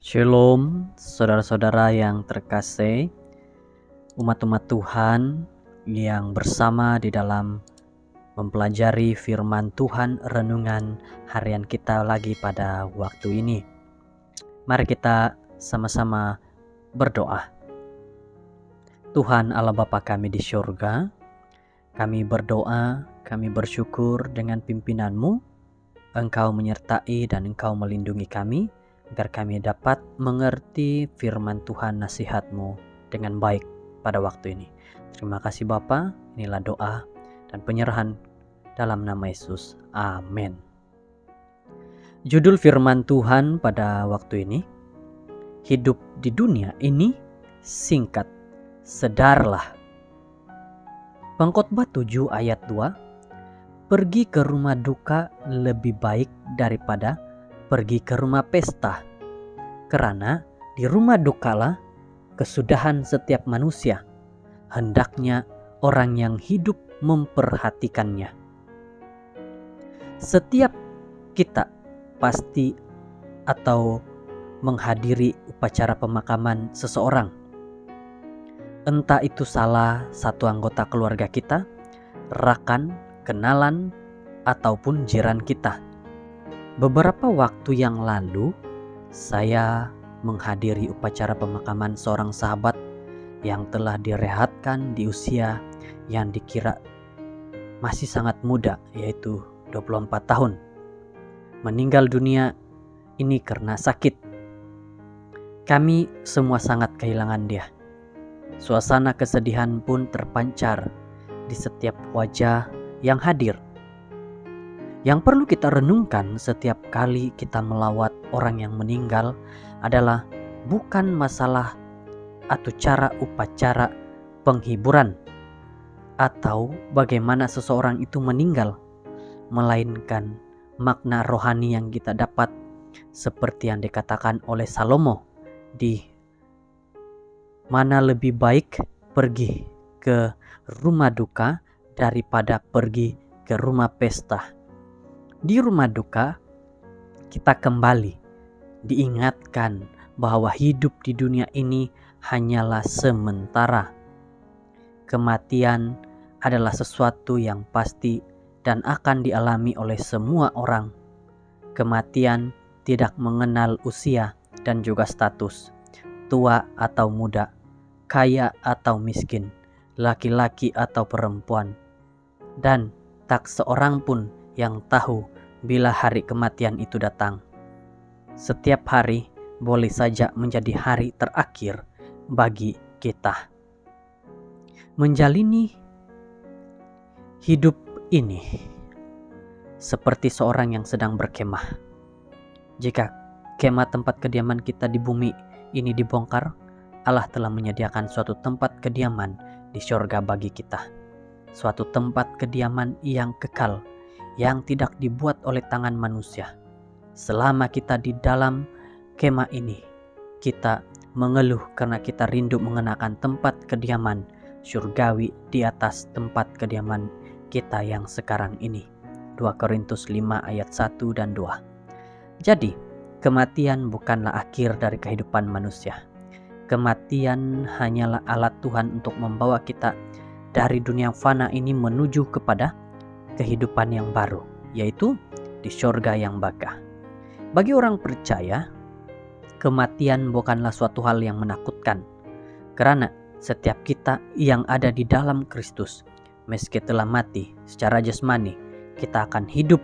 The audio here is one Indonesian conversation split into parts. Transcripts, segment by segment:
Shalom, saudara-saudara yang terkasih, umat-umat Tuhan yang bersama di dalam mempelajari firman Tuhan renungan harian kita lagi pada waktu ini. Mari kita sama-sama berdoa. Tuhan Allah Bapa kami di surga, kami berdoa, kami bersyukur dengan pimpinan-Mu, Engkau menyertai dan Engkau melindungi kami, agar kami dapat mengerti firman Tuhan nasihat-Mu dengan baik pada waktu ini. Terima kasih Bapa, inilah doa dan penyerahan dalam nama Yesus. Amin. Judul firman Tuhan pada waktu ini, hidup di dunia ini singkat, sedarlah. Pengkhotbah 7 ayat 2, pergi ke rumah duka lebih baik daripada pergi ke rumah pesta, karena di rumah dukalah kesudahan setiap manusia, hendaknya orang yang hidup memperhatikannya. Setiap kita pasti atau menghadiri upacara pemakaman seseorang, entah itu salah satu anggota keluarga kita, rekan, kenalan, ataupun jiran kita. Beberapa waktu yang lalu, saya menghadiri upacara pemakaman seorang sahabat yang telah direhatkan di usia yang dikira masih sangat muda, yaitu 24 tahun. Meninggal dunia ini karena sakit. Kami semua sangat kehilangan dia. Suasana kesedihan pun terpancar di setiap wajah yang hadir. Yang perlu kita renungkan setiap kali kita melawat orang yang meninggal adalah bukan masalah atau cara upacara penghiburan atau bagaimana seseorang itu meninggal, melainkan makna rohani yang kita dapat seperti yang dikatakan oleh Salomo, di mana lebih baik pergi ke rumah duka daripada pergi ke rumah pesta. Di rumah duka, kita kembali diingatkan bahwa hidup di dunia ini hanyalah sementara. Kematian adalah sesuatu yang pasti dan akan dialami oleh semua orang. Kematian tidak mengenal usia dan juga status, tua atau muda, kaya atau miskin, laki-laki atau perempuan, dan tak seorang pun yang tahu bila hari kematian itu datang. Setiap hari boleh saja menjadi hari terakhir bagi kita. Menjalani hidup ini seperti seorang yang sedang berkemah. Jika kemah tempat kediaman kita di bumi ini dibongkar, Allah telah menyediakan suatu tempat kediaman di surga bagi kita. Suatu tempat kediaman yang kekal, yang tidak dibuat oleh tangan manusia. Selama kita di dalam kemah ini, kita mengeluh karena kita rindu mengenakan tempat kediaman surgawi di atas tempat kediaman kita yang sekarang ini. 2 Korintus 5 ayat 1 dan 2. Jadi, kematian bukanlah akhir dari kehidupan manusia. Kematian hanyalah alat Tuhan untuk membawa kita dari dunia fana ini menuju kepada kehidupan yang baru, yaitu di surga yang baka. Bagi orang percaya, kematian bukanlah suatu hal yang menakutkan, karena setiap kita yang ada di dalam Kristus, meski telah mati secara jasmani, kita akan hidup.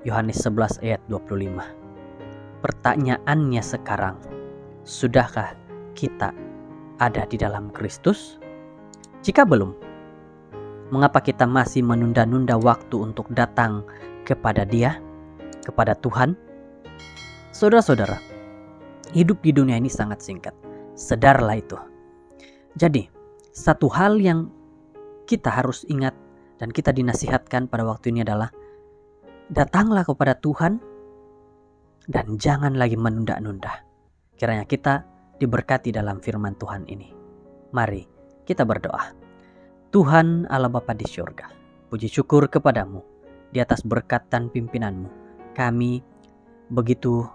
Yohanes 11 ayat 25. Pertanyaannya sekarang, sudahkah kita ada di dalam Kristus? Jika belum, mengapa kita masih menunda-nunda waktu untuk datang kepada Dia, kepada Tuhan? Saudara-saudara, hidup di dunia ini sangat singkat. Sedarlah itu. Jadi, satu hal yang kita harus ingat dan kita dinasihatkan pada waktu ini adalah datanglah kepada Tuhan dan jangan lagi menunda-nunda. Kiranya kita diberkati dalam firman Tuhan ini. Mari kita berdoa. Tuhan Allah Bapa di surga, puji syukur kepadamu di atas berkat dan pimpinan-Mu. Kami begitu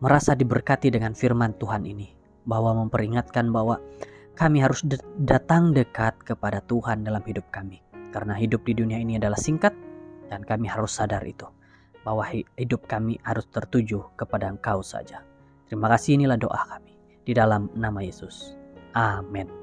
merasa diberkati dengan firman Tuhan ini, bahwa memperingatkan bahwa kami harus datang dekat kepada Tuhan dalam hidup kami. Karena hidup di dunia ini adalah singkat dan kami harus sadar itu, bahwa hidup kami harus tertuju kepada Engkau saja. Terima kasih, inilah doa kami di dalam nama Yesus. Amin.